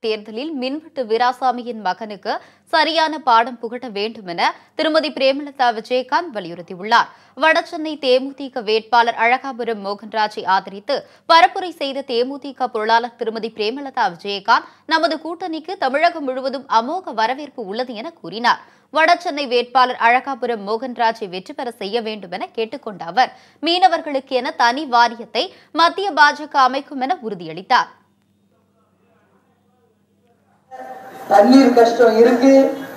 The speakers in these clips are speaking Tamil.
தேர்தலில் மின்வெட்டு வீராசாமியின் மகனுக்கு சரியான பாடம் புகட்ட வேண்டும் என திருமதி பிரேமலதா விஜயகாந்த் வலியுறுத்தியுள்ளார். வடசென்னை தேமுதிக வேட்பாளர் அழகாபுரம் மோகன்ராஜை ஆதரித்து பரப்புரை செய்த தேமுதிக பொருளாளர் திருமதி பிரேமலதா விஜயகாந்த் நமது கூட்டணிக்கு தமிழகம் முழுவதும் அமோக வரவேற்பு உள்ளது என கூறினார். வடசென்னை வேட்பாளர் அழகாபுரம் மோகன்ராஜை வெற்றி பெற செய்ய வேண்டும் என கேட்டுக் கொண்ட அவர் மீனவர்களுக்கு என தனி வாரியத்தை மத்திய பாஜக அமைக்கும் என உறுதியளித்தார். தண்ணீர் கஷ்டம் இருக்கு,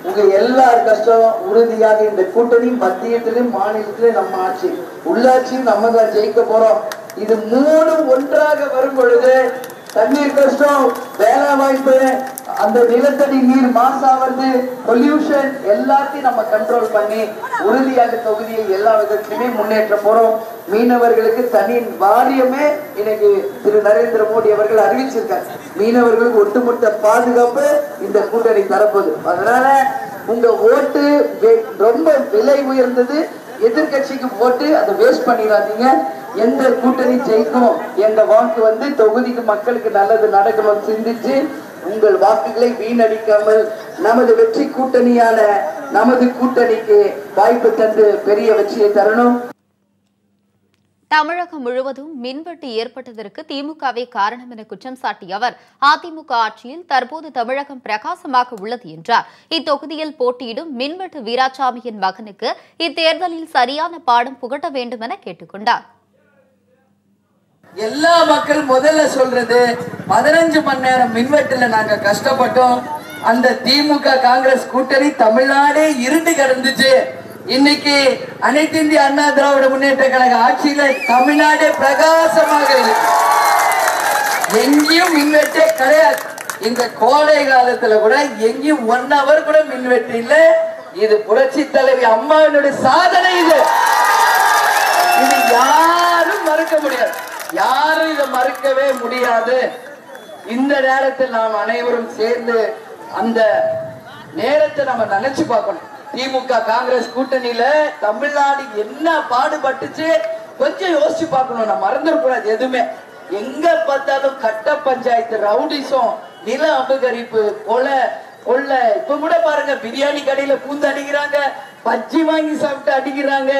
உங்க எல்லார் கஷ்டம் உறுதியாக இந்த கூட்டணி மத்தியத்திலும் மாநிலத்திலும் நம்ம ஆட்சி, உள்ளாட்சியும் நம்ம தான் ஜெயிக்க போறோம். இது மூணும் ஒன்றாக வரும் பொழுது தண்ணீர் கஷ்டம், வேலை வாய்ப்பு, அந்த நிலத்தடி நீர் மாசாவது, பொல்யூஷன் எல்லாத்தையும் நம்ம கண்ட்ரோல் பண்ணி உறுதியாக தொகுதியை எல்லா விதத்திலுமே முன்னேற்ற போறோம். மீனவர்களுக்கு தனி வாரியமே இன்னைக்கு திரு நரேந்திர மோடி அவர்கள் அறிவிச்சிருக்கார். மீனவர்களுக்கு ஒட்டுமொத்த பாதுகாப்பு இந்த கூட்டணி தரப்போகுது. அதனால உங்க ஓட்டு ரொம்ப விலை உயர்ந்தது, எதிர்கட்சிக்கு போட்டு அதை வேஸ்ட் பண்ணிடாதீங்க. எந்த கூட்டணி ஜெயிக்கும், எந்த வாக்கு தொகுதிக்கு மக்களுக்கு நல்லது நடக்கணும் சிந்திச்சு உங்கள் வாக்குகளை வீணடிக்காமல் நமது வெற்றி கூட்டணியான நமது கூட்டணிக்கு வாய்ப்பு தந்து பெரிய வெற்றியை தரணும். தமிழகம் முழுவதும் மின்வெட்டு ஏற்பட்டதற்கு திமுகவே காரணம் என குற்றம் சாட்டிய அவர் அதிமுக ஆட்சியில் தற்போது தமிழகம் பிரகாசமாக உள்ளது என்றார். இத்தொகுதியில் போட்டியிடும் மின்வெட்டு வீராசாமியின் மகனுக்கு இத்தேர்தலில் சரியான பாடம் புகட்ட வேண்டும் என கேட்டுக் கொண்டார். எல்லா மக்கள் முதல்ல சொல்றது 15 மணி நேரம் மின்வெட்டுல நாங்க கஷ்டப்பட்டோம். அந்த திமுக காங்கிரஸ் கூட்டணி தமிழ்நாடே இருண்டு கிடந்துச்சு. இன்னைக்கு அனைத்து இந்திய அண்ணா திராவிட முன்னேற்ற கழக ஆட்சியில தமிழ்நாடே பிரகாசமாக இருக்கு. எங்கேயும் மின்வெட்டே கிடையாது. இந்த கோடை காலத்துல கூட எங்கேயும் 1 hour கூட மின்வெட்டு இல்ல. இது புரட்சி தலைவி அம்மாவினுடைய சாதனை. இது யாரும் மறுக்க முடியாது, யாரும் இதை மறுக்கவே முடியாது. இந்த நேரத்தில் நாம் அனைவரும் சேர்ந்து அந்த நேரத்தை நம்ம நினைச்சு பார்க்கணும். திமுக காங்கிரஸ் கூட்டணியில தமிழ்நாடு என்ன பாடுபட்டுச்சு கொஞ்சம் யோசிச்சு பார்க்கணும். நம்ம மறந்துடக்கூடாது எதுவுமே. எங்க பார்த்தாலும் கட்ட பஞ்சாயத்து, ரவுடிசம், நில அபகரிப்பு, கொலை கொள்ளை. இப்ப கூட பாருங்க, பிரியாணி கடையில பூந்து அடிக்கிறாங்க, பஜ்ஜி வாங்கி சாப்பிட்டு அடிக்கிறாங்க.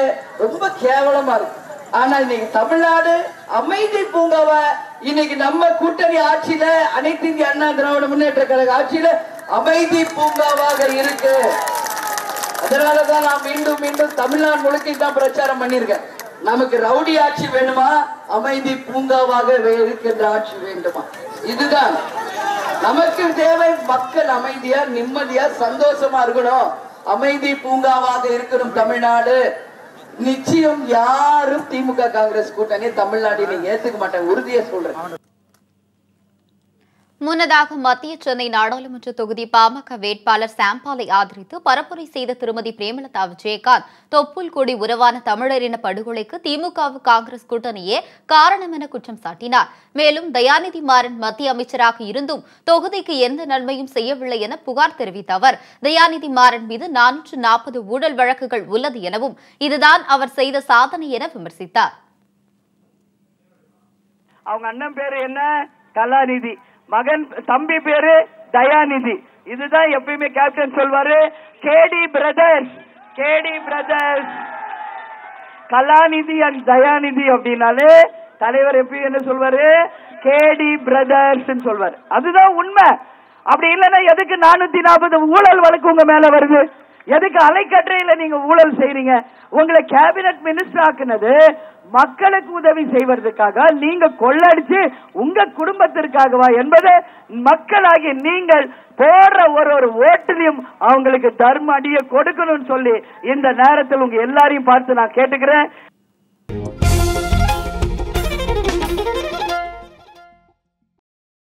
ரொம்ப கேவலமா இருக்கு. ஆனா இன்னைக்கு தமிழ்நாடு அமைதி பூங்காவா, இன்னைக்கு நம்ம கூட்டணி ஆட்சியில அனைத்து இந்திய அண்ணா திராவிட முன்னேற்ற கழக ஆட்சியில அமைதி பூங்காவாக இருக்கு. அதனாலதான் நான் மீண்டும் மீண்டும் தமிழ்நாடு முழுக்க தான் பிரச்சாரம் பண்ணிருக்கேன். நமக்கு ரவுடி ஆட்சி வேணுமா, அமைதி பூங்காவாக இருக்கின்ற ஆட்சி வேண்டுமா? இதுதான் நமக்கு தேவை. மக்கள் அமைதியா நிம்மதியா சந்தோஷமா இருக்கணும், அமைதி பூங்காவாக இருக்கணும் தமிழ்நாடு. நிச்சயம் யாரும் திமுக காங்கிரஸ் கூட்டணி தமிழ்நாட்டில் ஏத்துக்க மாட்டாங்க, உறுதியா சொல்றேன். முன்னதாக மத்திய சென்னை நாடாளுமன்ற தொகுதி பாமக வேட்பாளர் சாம்பாலை ஆதரித்து பரப்புரை செய்த திருமதி பிரேமலதா விஜயகாந்த் தொப்புள் கொடி உறவான தமிழரின படுகொலைக்கு திமுக காங்கிரஸ் கூட்டணியே காரணம் என குற்றம் சாட்டினார். மேலும் தயாநிதி மாறன் மத்திய அமைச்சராக இருந்தும் தொகுதிக்கு எந்த நன்மையும் செய்யவில்லை என புகார் தெரிவித்த அவர் தயாநிதி மாறன் மீது 440 ஊழல் வழக்குகள் உள்ளது எனவும் இதுதான் அவர் செய்த சாதனை என விமர்சித்தார். அவங்க அண்ணன் பேரு என்ன? கலாநிதி. மகன் தம்பி பேரு தயாநிதி. இதுதான் எப்பயுமே கேப்டன் சொல்வாரு, KD brothers. KD brothers, Kalanidhi and Dayanidhi அப்படின்னாலே தலைவர் எப்பயும் என்ன சொல்வாரு? கேடி பிரதர்ஸ் சொல்வாரு. அதுதான் உண்மை. அப்படி இல்லைன்னா எதுக்கு 440 ஊழல் வழக்கு உங்க மேல வருது? எதுக்கு அலைக்கற்றையில நீங்க ஊழல் செய்றீங்க? உங்களை கேபினட் மினிஸ்டர் ஆக்குனது மக்களுக்கு உதவி செய்வதற்காக, நீங்க கொள்ளடிச்சு உங்க குடும்பத்திற்காகவா என்பது மக்களாகிய நீங்கள் போடுற ஒரு ஓட்டுலையும் அவங்களுக்கு தர்ம அடியை கொடுக்கணும்னு சொல்லி இந்த நேரத்தில் உங்க எல்லாரையும் பார்த்து நான் கேட்டுக்கிறேன்.